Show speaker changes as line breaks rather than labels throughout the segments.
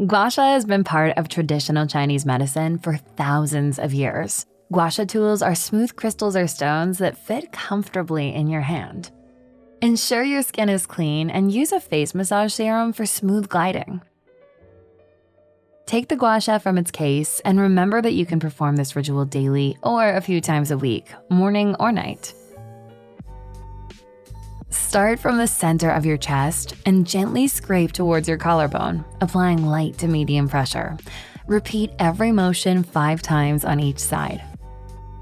Gua Sha has been part of traditional Chinese medicine for thousands of years. Gua Sha tools are smooth crystals or stones that fit comfortably in your hand. Ensure your skin is clean and use a face massage serum for smooth gliding. Take the Gua Sha from its case and remember that you can perform this ritual daily or a few times a week, morning or night. Start from the center of your chest and gently scrape towards your collarbone, applying light to medium pressure. Repeat every motion 5 times on each side.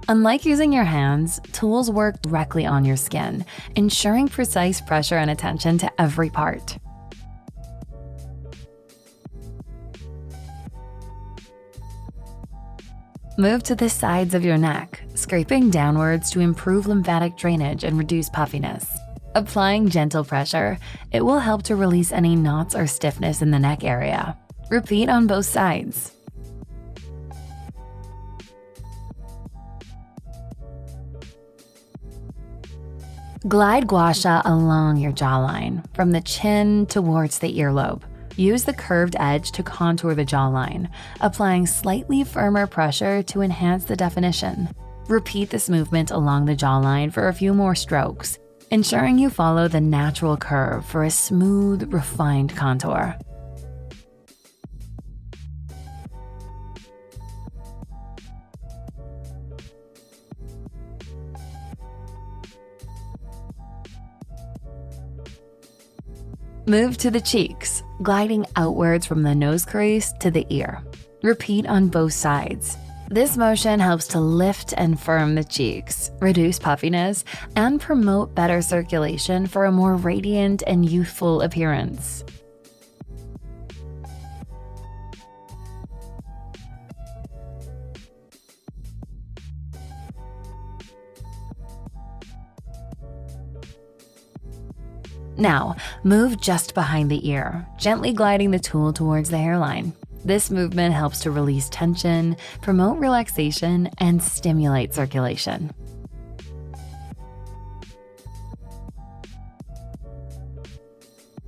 Unlike using your hands, tools work directly on your skin, ensuring precise pressure and attention to every part. Move to the sides of your neck, scraping downwards to improve lymphatic drainage and reduce puffiness. Applying gentle pressure, it will help to release any knots or stiffness in the neck area. Repeat on both sides. Glide Gua Sha along your jawline, from the chin towards the earlobe. Use the curved edge to contour the jawline, applying slightly firmer pressure to enhance the definition. Repeat this movement along the jawline for a few more strokes, ensuring you follow the natural curve for a smooth, refined contour. Move to the cheeks, gliding outwards from the nose crease to the ear. Repeat on both sides. This motion helps to lift and firm the cheeks, reduce puffiness, and promote better circulation for a more radiant and youthful appearance. Now, move just behind the ear, gently gliding the tool towards the hairline. This movement helps to release tension, promote relaxation, and stimulate circulation.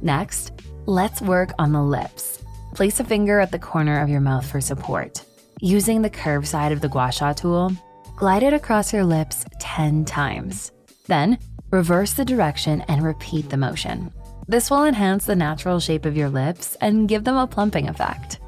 Next, let's work on the lips. Place a finger at the corner of your mouth for support. Using the curved side of the Gua Sha tool, glide it across your lips 10 times. Then, reverse the direction and repeat the motion. This will enhance the natural shape of your lips and give them a plumping effect.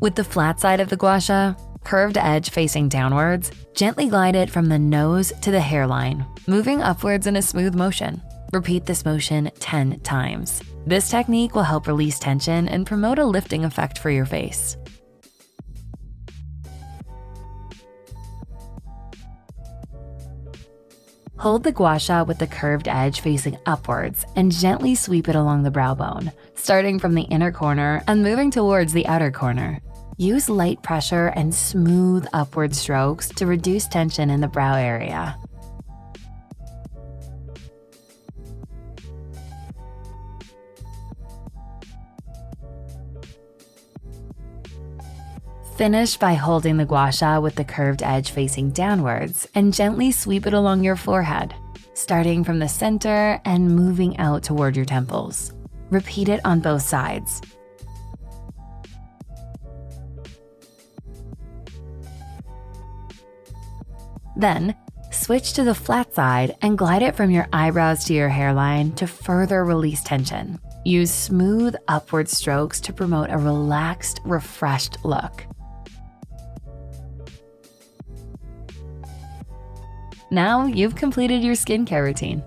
With the flat side of the Gua Sha, curved edge facing downwards, gently glide it from the nose to the hairline, moving upwards in a smooth motion. Repeat this motion 10 times. This technique will help release tension and promote a lifting effect for your face. Hold the Gua Sha with the curved edge facing upwards and gently sweep it along the brow bone, starting from the inner corner and moving towards the outer corner. Use light pressure and smooth upward strokes to reduce tension in the brow area. Finish by holding the Gua Sha with the curved edge facing downwards and gently sweep it along your forehead, starting from the center and moving out toward your temples. Repeat it on both sides. Then, switch to the flat side and glide it from your eyebrows to your hairline to further release tension. Use smooth upward strokes to promote a relaxed, refreshed look. Now you've completed your skincare routine.